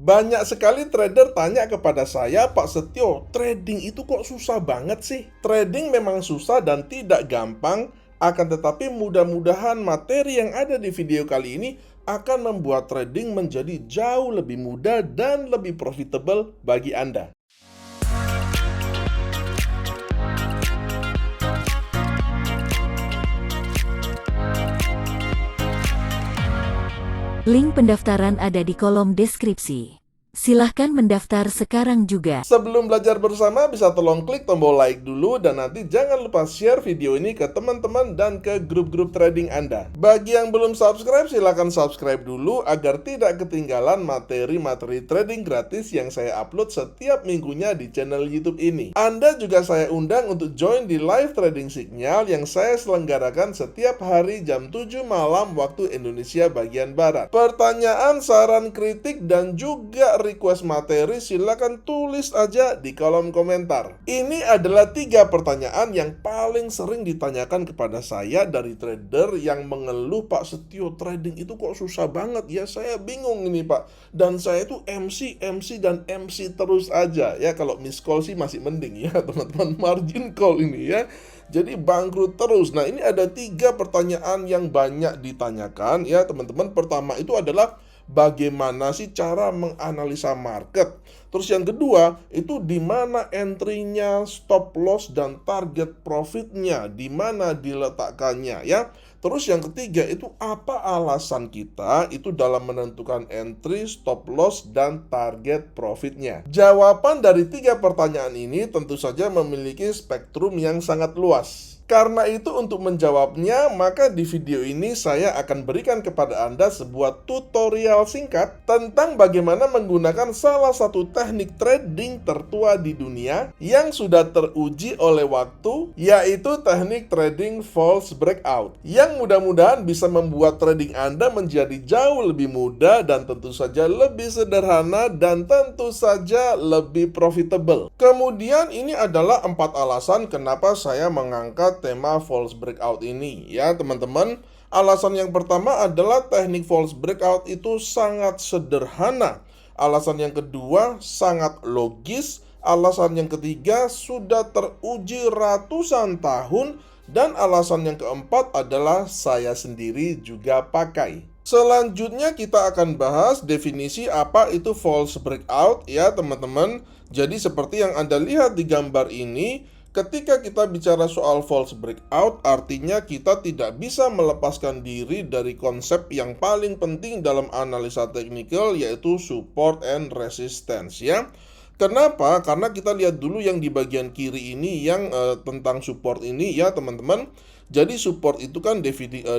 Banyak sekali trader tanya kepada saya, Pak Setio, trading itu kok susah banget sih? Trading memang susah dan tidak gampang, akan tetapi mudah-mudahan materi yang ada di video kali ini akan membuat trading menjadi jauh lebih mudah dan lebih profitable bagi Anda. Link pendaftaran ada di kolom deskripsi. Silahkan mendaftar sekarang juga. Sebelum belajar bersama, bisa tolong klik tombol like dulu dan nanti jangan lupa share video ini ke teman-teman dan ke grup-grup trading Anda. Bagi yang belum subscribe, silahkan subscribe dulu agar tidak ketinggalan materi-materi trading gratis yang saya upload setiap minggunya di channel YouTube ini. Anda juga saya undang untuk join di live trading signal yang saya selenggarakan setiap hari jam 7 malam waktu Indonesia bagian Barat. Pertanyaan, saran, kritik, dan juga request materi silakan tulis aja di kolom komentar. Ini adalah 3 pertanyaan yang paling sering ditanyakan kepada saya dari trader yang mengeluh, Pak Setio, trading itu kok susah banget ya, saya bingung ini Pak. Dan saya itu MC dan MC terus aja ya. Kalau miss call sih masih mending ya teman-teman, margin call ini ya. Jadi bangkrut terus. Nah, ini ada 3 pertanyaan yang banyak ditanyakan ya teman-teman. Pertama itu adalah bagaimana sih cara menganalisa market. Terus yang kedua, itu di mana entry-nya, stop loss dan target profitnya, di mana diletakkannya ya. Terus yang ketiga itu apa alasan kita itu dalam menentukan entry, stop loss, dan target profitnya. Jawaban dari 3 pertanyaan ini tentu saja memiliki spektrum yang sangat luas. Karena itu untuk menjawabnya, maka di video ini saya akan berikan kepada Anda sebuah tutorial singkat tentang bagaimana menggunakan salah satu teknik trading tertua di dunia yang sudah teruji oleh waktu, yaitu teknik trading false breakout, yang mudah-mudahan bisa membuat trading Anda menjadi jauh lebih mudah dan tentu saja lebih sederhana dan tentu saja lebih profitable. Kemudian ini adalah 4 alasan kenapa saya mengangkat tema false breakout ini ya teman-teman. Alasan yang pertama adalah teknik false breakout itu sangat sederhana. Alasan yang kedua sangat logis. Alasan yang ketiga sudah teruji ratusan tahun. Dan alasan yang keempat adalah saya sendiri juga pakai. Selanjutnya kita akan bahas definisi apa itu false breakout ya teman-teman. Jadi seperti yang Anda lihat di gambar ini, ketika kita bicara soal false breakout, artinya kita tidak bisa melepaskan diri dari konsep yang paling penting dalam analisa teknikal, yaitu support and resistance ya. Kenapa? Karena kita lihat dulu yang di bagian kiri ini yang tentang support ini ya teman-teman. Jadi support itu kan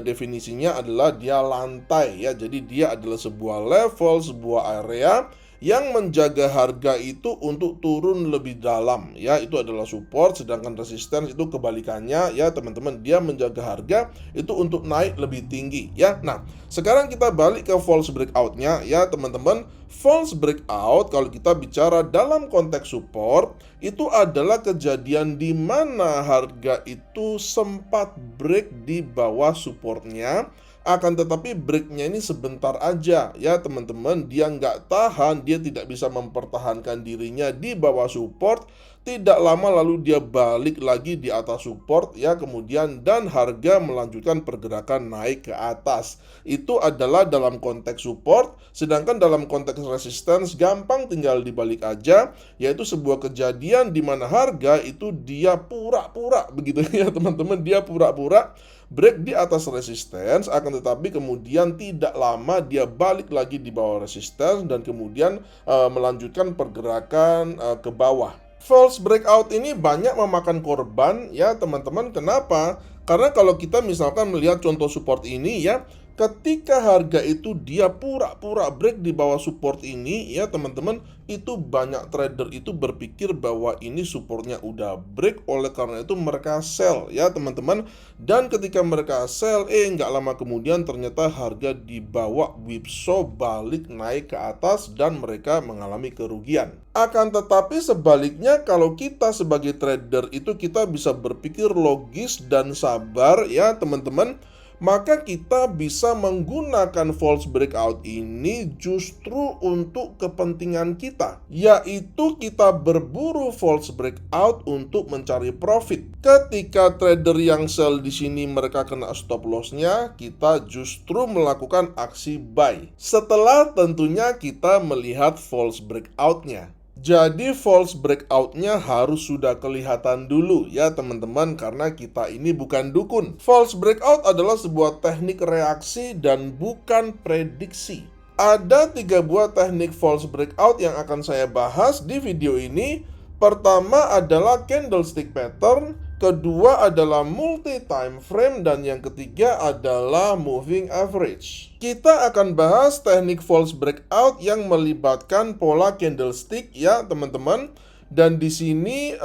definisinya adalah dia lantai ya. Jadi dia adalah sebuah level, sebuah area yang menjaga harga itu untuk turun lebih dalam ya, itu adalah support. Sedangkan resistance itu kebalikannya ya teman-teman, dia menjaga harga itu untuk naik lebih tinggi ya. Nah, sekarang kita balik ke false breakout-nya ya teman-teman. False breakout kalau kita bicara dalam konteks support, itu adalah kejadian di mana harga itu sempat break di bawah supportnya, akan tetapi breaknya ini sebentar aja ya teman-teman. Dia nggak tahan, dia tidak bisa mempertahankan dirinya di bawah support. Tidak lama lalu dia balik lagi di atas support ya kemudian, dan harga melanjutkan pergerakan naik ke atas. Itu adalah dalam konteks support. Sedangkan dalam konteks resistance gampang tinggal dibalik aja, yaitu sebuah kejadian di mana harga itu dia pura-pura begitu ya teman-teman, dia pura-pura break di atas resistance, akan tetapi kemudian tidak lama dia balik lagi di bawah resistance dan kemudian melanjutkan pergerakan ke bawah. False breakout ini banyak memakan korban ya teman-teman. Kenapa? Karena kalau kita misalkan melihat contoh support ini ya, ketika harga itu dia pura-pura break di bawah support ini ya teman-teman, itu banyak trader itu berpikir bahwa ini supportnya udah break, oleh karena itu mereka sell ya teman-teman. Dan ketika mereka sell, nggak lama kemudian ternyata harga dibawa whipsaw balik naik ke atas dan mereka mengalami kerugian. Akan tetapi sebaliknya, kalau kita sebagai trader itu kita bisa berpikir logis dan sabar ya teman-teman. maka kita bisa menggunakan false breakout ini justru untuk kepentingan kita, yaitu kita berburu false breakout untuk mencari profit. Ketika trader yang sell di sini mereka kena stop loss-nya, kita justru melakukan aksi buy. Setelah tentunya kita melihat false breakout-nya. Jadi false breakout-nya harus sudah kelihatan dulu ya teman-teman, karena kita ini bukan dukun. False breakout adalah sebuah teknik reaksi dan bukan prediksi. Ada 3 buah teknik false breakout yang akan saya bahas di video ini. Pertama adalah candlestick pattern, kedua adalah multi time frame, dan yang ketiga adalah moving average. Kita akan bahas teknik false breakout yang melibatkan pola candlestick ya teman-teman. Dan di sini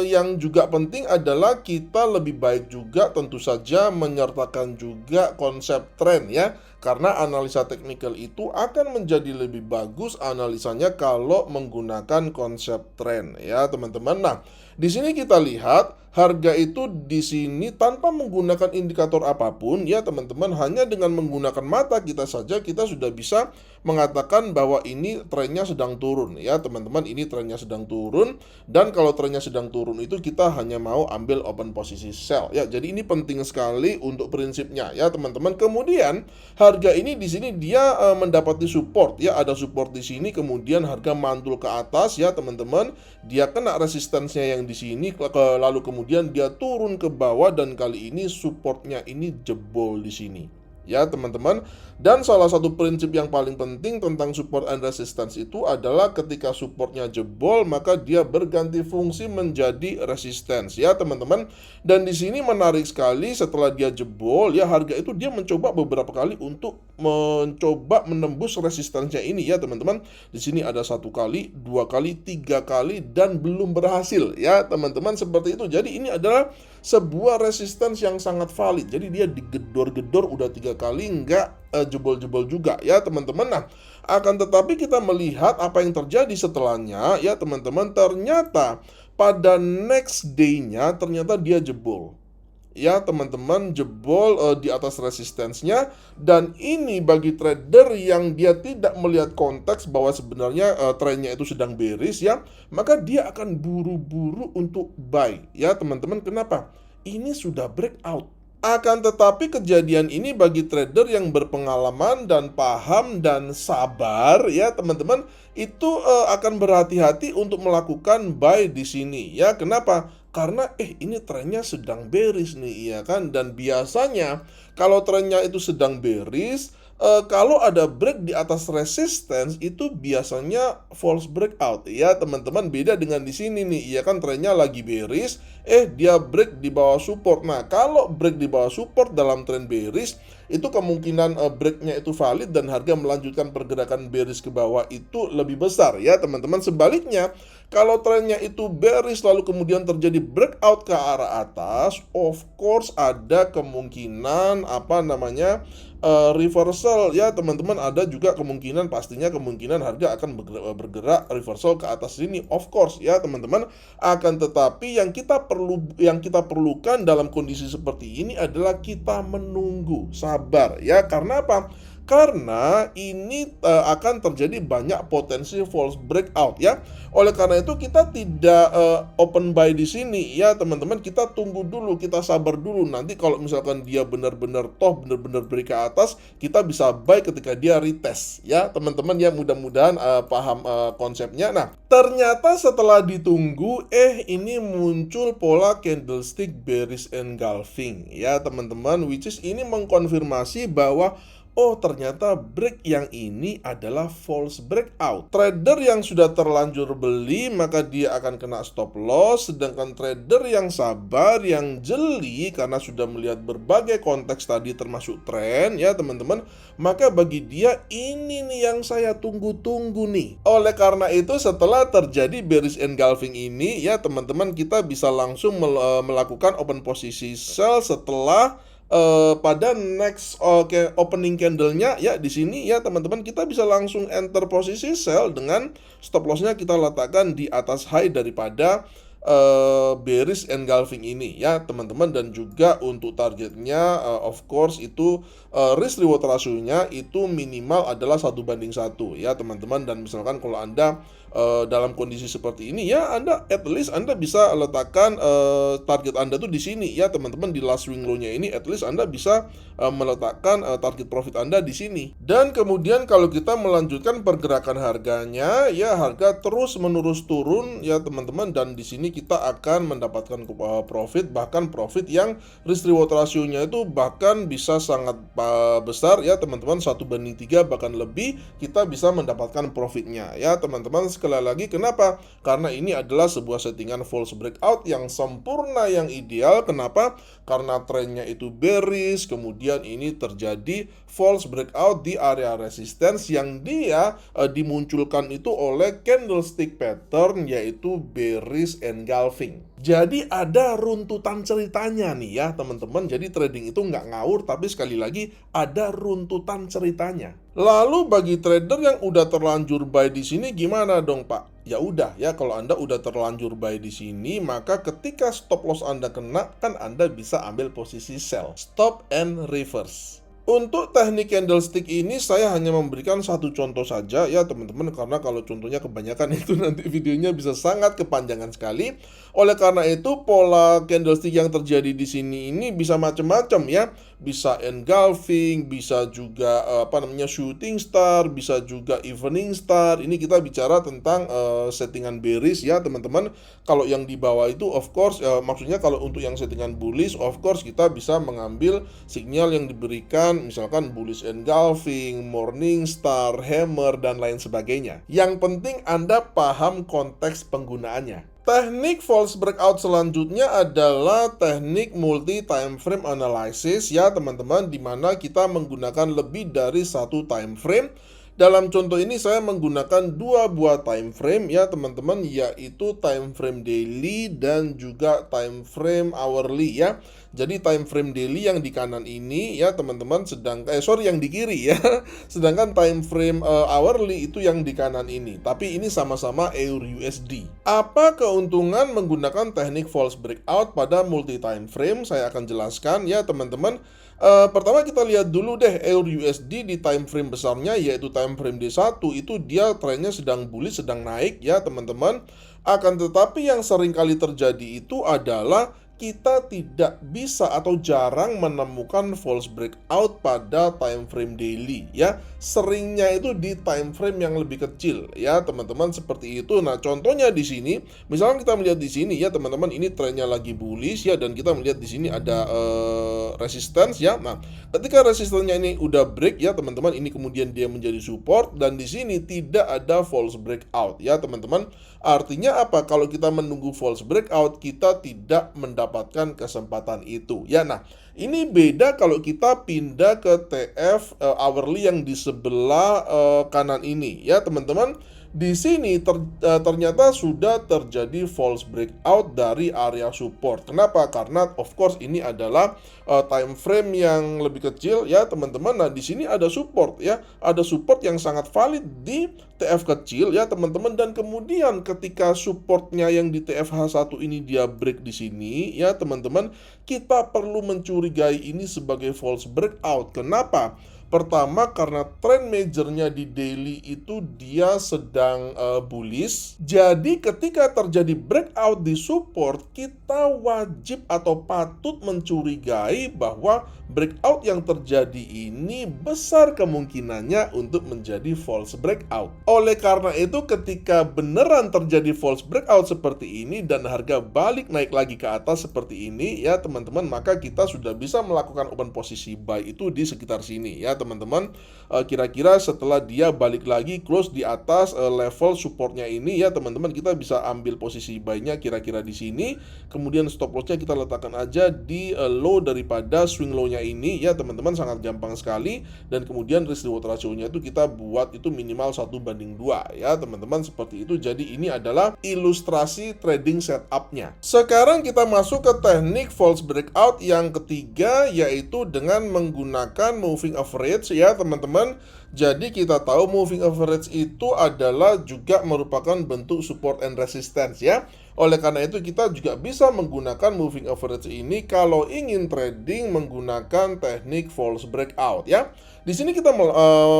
yang juga penting adalah kita lebih baik juga tentu saja menyertakan juga konsep tren ya. Karena analisa teknikal itu akan menjadi lebih bagus analisanya kalau menggunakan konsep tren ya teman-teman. Nah, di sini kita lihat harga itu di sini tanpa menggunakan indikator apapun ya teman-teman, hanya dengan menggunakan mata kita saja kita sudah bisa mengatakan bahwa ini trennya sedang turun ya teman-teman. Ini trennya sedang turun, dan kalau trennya sedang turun itu kita hanya mau ambil open posisi sell ya. Jadi ini penting sekali untuk prinsipnya ya teman-teman. Kemudian harga ini di sini dia mendapati support ya, ada support di sini, kemudian harga mantul ke atas ya teman-teman. Dia kena resistensinya yang di sini, lalu kemudian dia turun ke bawah, dan kali ini supportnya ini jebol di sini ya teman-teman. Dan salah satu prinsip yang paling penting tentang support and resistance itu adalah ketika supportnya jebol maka dia berganti fungsi menjadi resistance ya teman-teman. Dan di sini menarik sekali, setelah dia jebol ya harga itu dia mencoba beberapa kali untuk mencoba menembus resistensinya ini ya teman-teman. Di sini ada 1 kali, 2 kali, 3 kali, dan belum berhasil ya teman-teman, seperti itu. Jadi ini adalah sebuah resistance yang sangat valid. Jadi dia digedor-gedor udah 3 kali nggak jebol-jebol juga ya teman-teman. Nah, akan tetapi kita melihat apa yang terjadi setelahnya ya teman-teman. Ternyata pada next day-nya ternyata dia jebol ya teman-teman, jebol di atas resistensinya. Dan ini bagi trader yang dia tidak melihat konteks bahwa sebenarnya trennya itu sedang bearish ya, maka dia akan buru-buru untuk buy ya teman-teman. Kenapa? Ini sudah breakout. Akan tetapi kejadian ini bagi trader yang berpengalaman dan paham dan sabar ya teman-teman, itu akan berhati-hati untuk melakukan buy di sini ya. Kenapa? Karena ini trennya sedang bearish nih ya kan. Dan biasanya kalau trennya itu sedang bearish, kalau ada break di atas resistance itu biasanya false breakout ya teman-teman. Beda dengan di sini nih ya kan, trennya lagi bearish, dia break di bawah support. Nah, kalau break di bawah support dalam tren bearish itu kemungkinan breaknya itu valid dan harga melanjutkan pergerakan bearish ke bawah itu lebih besar ya teman-teman. Sebaliknya, kalau trennya itu bearish lalu kemudian terjadi breakout ke arah atas, of course ada kemungkinan reversal ya teman-teman. Ada juga kemungkinan, pastinya kemungkinan harga akan bergerak reversal ke atas sini, of course ya teman-teman. Akan tetapi yang kita perlukan dalam kondisi seperti ini adalah kita menunggu, sabar ya. Karena apa? Karena ini akan terjadi banyak potensi false breakout ya. Oleh karena itu kita tidak open buy di sini ya teman-teman. Kita tunggu dulu, kita sabar dulu. Nanti kalau misalkan dia benar-benar break ke atas, kita bisa buy ketika dia retest ya teman-teman ya. Mudah-mudahan paham konsepnya. Nah, ternyata setelah ditunggu ini muncul pola candlestick bearish engulfing ya teman-teman, which is ini mengkonfirmasi bahwa ternyata break yang ini adalah false breakout. Trader yang sudah terlanjur beli maka dia akan kena stop loss. Sedangkan trader yang sabar, yang jeli karena sudah melihat berbagai konteks tadi termasuk tren ya teman-teman, maka bagi dia ini nih yang saya tunggu-tunggu nih. Oleh karena itu setelah terjadi bearish engulfing ini ya teman-teman, kita bisa langsung melakukan open posisi sell setelah pada next opening candle-nya ya. Di sini ya teman-teman, kita bisa langsung enter posisi sell dengan stop loss-nya kita letakkan di atas high daripada bearish engulfing ini ya teman-teman, dan juga untuk targetnya of course itu risk reward rasionya itu minimal adalah 1:1 ya teman-teman. Dan misalkan kalau Anda dalam kondisi seperti ini ya, Anda at least Anda bisa letakkan target Anda tuh di sini ya teman-teman, di last swing low-nya ini at least Anda bisa meletakkan target profit Anda di sini. Dan kemudian kalau kita melanjutkan pergerakan harganya ya, harga terus menerus turun ya teman-teman, dan di sini kita akan mendapatkan profit, bahkan profit yang risk reward rasionya itu bahkan bisa sangat besar ya teman-teman, 1:3 bahkan lebih kita bisa mendapatkan profitnya ya teman-teman. Sekali lagi, kenapa? Karena ini adalah sebuah settingan false breakout yang sempurna, yang ideal. Kenapa? Karena trennya itu bearish, kemudian ini terjadi false breakout di area resistance yang dia dimunculkan itu oleh candlestick pattern, yaitu bearish engulfing. Jadi ada runtutan ceritanya nih ya teman-teman. Jadi trading itu nggak ngawur, tapi sekali lagi ada runtutan ceritanya. Lalu bagi trader yang udah terlanjur buy di sini gimana dong Pak? Ya udah ya, kalau Anda udah terlanjur buy di sini, maka ketika stop loss Anda kena, kan Anda bisa ambil posisi sell, stop and reverse. Untuk teknik candlestick ini saya hanya memberikan satu contoh saja ya teman-teman, karena kalau contohnya kebanyakan itu nanti videonya bisa sangat kepanjangan sekali. Oleh karena itu pola candlestick yang terjadi di sini ini bisa macam-macam ya. Bisa engulfing, bisa juga shooting star, bisa juga evening star. Ini kita bicara tentang settingan bearish ya teman-teman. Kalau yang di bawah itu of course maksudnya kalau untuk yang settingan bullish of course kita bisa mengambil sinyal yang diberikan, misalkan bullish engulfing, morning star, hammer, dan lain sebagainya. Yang penting Anda paham konteks penggunaannya. Teknik false breakout selanjutnya adalah teknik multi time frame analysis ya teman-teman, dimana kita menggunakan lebih dari satu time frame. Dalam contoh ini saya menggunakan dua buah time frame ya teman-teman, yaitu time frame daily dan juga time frame hourly ya. Jadi time frame daily yang di kanan ini ya teman-teman, yang di kiri ya. Sedangkan time frame hourly itu yang di kanan ini. Tapi ini sama-sama EUR/USD. Apa keuntungan menggunakan teknik false breakout pada multi time frame? Saya akan jelaskan ya teman-teman. Pertama kita lihat dulu deh EUR/USD di time frame besarnya, yaitu time frame D1 itu dia trennya sedang bullish, sedang naik ya teman-teman. Akan tetapi yang sering kali terjadi itu adalah kita tidak bisa atau jarang menemukan false breakout pada time frame daily ya. Seringnya itu di time frame yang lebih kecil ya teman-teman, seperti itu. Nah, contohnya di sini, misalnya kita melihat di sini ya teman-teman, ini trennya lagi bullish ya, dan kita melihat di sini ada resistance ya. Nah, ketika resistennya ini udah break ya teman-teman, ini kemudian dia menjadi support, dan di sini tidak ada false breakout ya teman-teman. Artinya apa? Kalau kita menunggu false breakout, kita tidak mendapatkan kesempatan itu ya. Nah, ini beda kalau kita pindah ke TF hourly yang di sebelah kanan ini ya teman-teman. Di sini ternyata sudah terjadi false breakout dari area support. Kenapa? Karena of course ini adalah time frame yang lebih kecil ya teman-teman. Nah, di sini ada support ya, ada support yang sangat valid di TF kecil ya teman-teman. Dan kemudian ketika supportnya yang di TFH1 ini dia break di sini ya teman-teman, kita perlu mencurigai ini sebagai false breakout. Kenapa? Pertama, karena trend majornya di daily itu dia sedang bullish. Jadi ketika terjadi breakout di support, kita wajib atau patut mencurigai bahwa breakout yang terjadi ini besar kemungkinannya untuk menjadi false breakout. Oleh karena itu, ketika beneran terjadi false breakout seperti ini dan harga balik naik lagi ke atas seperti ini ya teman-teman, maka kita sudah bisa melakukan open posisi buy itu di sekitar sini ya teman-teman. Kira-kira setelah dia balik lagi close di atas level supportnya ini ya teman-teman, kita bisa ambil posisi buy-nya kira-kira di sini. Kemudian stop loss-nya kita letakkan aja di low daripada swing low-nya ini ya teman-teman, sangat gampang sekali. Dan kemudian risk reward ratio-nya itu kita buat itu minimal 1:2 ya teman-teman, seperti itu. Jadi ini adalah ilustrasi trading setup-nya. Sekarang kita masuk ke teknik false breakout yang ketiga, yaitu dengan menggunakan moving average ya teman-teman. Jadi kita tahu moving average itu adalah juga merupakan bentuk support and resistance ya. Oleh karena itu kita juga bisa menggunakan moving average ini kalau ingin trading menggunakan teknik false breakout ya. Di sini kita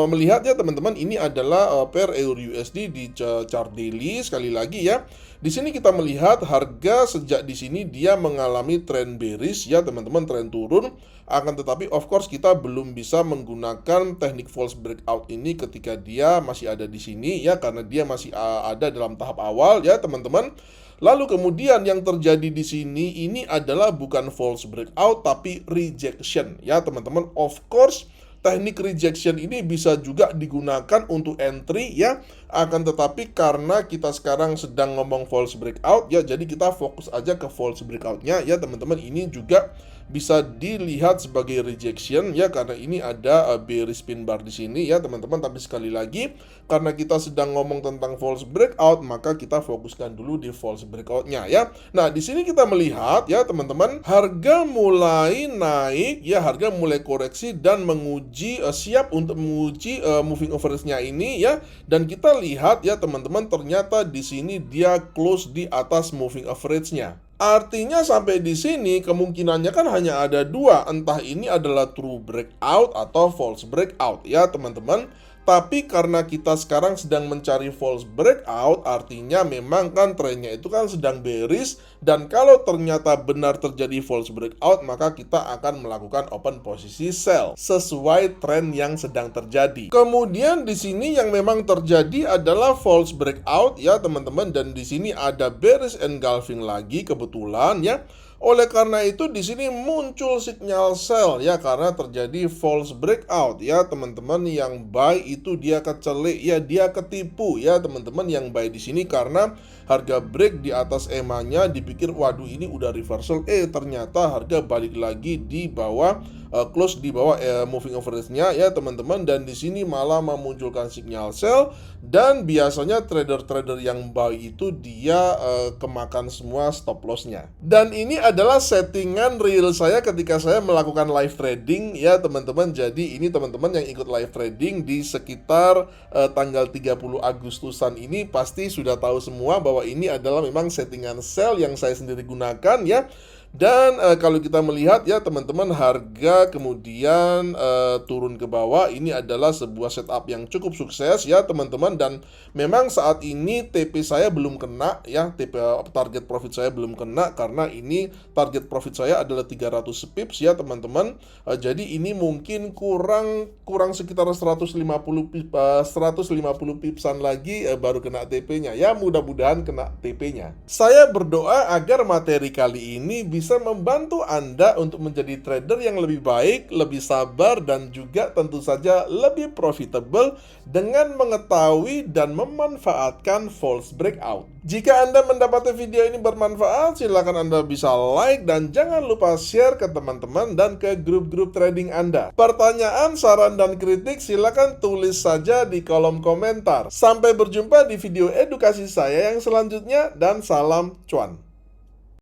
melihat ya teman-teman, ini adalah pair Euro USD di chart daily sekali lagi ya. Di sini kita melihat harga sejak di sini dia mengalami trend bearish ya teman-teman, trend turun. Akan tetapi of course kita belum bisa menggunakan teknik false breakout ini ketika dia masih ada di sini ya, karena dia masih ada dalam tahap awal ya teman-teman. Lalu kemudian yang terjadi di sini ini adalah bukan false breakout tapi rejection ya teman-teman. Of course teknik rejection ini bisa juga digunakan untuk entry ya. Akan tetapi karena kita sekarang sedang ngomong false breakout ya, jadi kita fokus aja ke false breakoutnya ya teman-teman. Ini juga bisa dilihat sebagai rejection ya, karena ini ada bearish pin bar di sini ya teman-teman. Tapi sekali lagi, karena kita sedang ngomong tentang false breakout, maka kita fokuskan dulu di false breakoutnya ya. Nah, di sini kita melihat ya teman-teman, harga mulai naik ya, harga mulai koreksi dan menguji siap untuk menguji moving average-nya ini ya. Dan kita lihat ya teman-teman, ternyata di sini dia close di atas moving average-nya. Artinya sampai di sini kemungkinannya kan hanya ada dua, entah ini adalah true breakout atau false breakout ya teman-teman. Tapi karena kita sekarang sedang mencari false breakout, artinya memang kan trennya itu kan sedang bearish. Dan kalau ternyata benar terjadi false breakout, maka kita akan melakukan open posisi sell sesuai tren yang sedang terjadi. Kemudian di sini yang memang terjadi adalah false breakout ya teman-teman, dan di sini ada bearish engulfing lagi kebetulan ya. Oleh karena itu di sini muncul sinyal sell ya, karena terjadi false breakout ya teman-teman. Yang buy itu dia kecelik ya, dia ketipu ya teman-teman yang buy di sini, karena harga break di atas EMA-nya dipikir waduh ini udah reversal, ternyata harga balik lagi di bawah, close di bawah moving average-nya ya teman-teman. Dan di sini malah memunculkan sinyal sell, dan biasanya trader-trader yang buy itu dia kemakan semua stop loss-nya. Dan ini adalah settingan real saya ketika saya melakukan live trading ya teman-teman. Jadi ini teman-teman yang ikut live trading di sekitar tanggal 30 Agustusan ini pasti sudah tahu semua bahwa ini adalah memang settingan sell yang saya sendiri gunakan ya. Dan kalau kita melihat ya teman-teman, harga kemudian turun ke bawah. Ini adalah sebuah setup yang cukup sukses ya teman-teman. Dan memang saat ini TP saya belum kena ya, TP target profit saya belum kena, karena ini target profit saya adalah 300 pips ya teman-teman. Jadi ini mungkin kurang sekitar 150 pipsan lagi baru kena TP-nya ya. Mudah-mudahan kena TP-nya. Saya berdoa agar materi kali ini bisa membantu Anda untuk menjadi trader yang lebih baik, lebih sabar, dan juga tentu saja lebih profitable dengan mengetahui dan memanfaatkan false breakout. Jika Anda mendapati video ini bermanfaat, silakan Anda bisa like dan jangan lupa share ke teman-teman dan ke grup-grup trading Anda. Pertanyaan, saran, dan kritik silakan tulis saja di kolom komentar. Sampai berjumpa di video edukasi saya yang selanjutnya, dan salam cuan.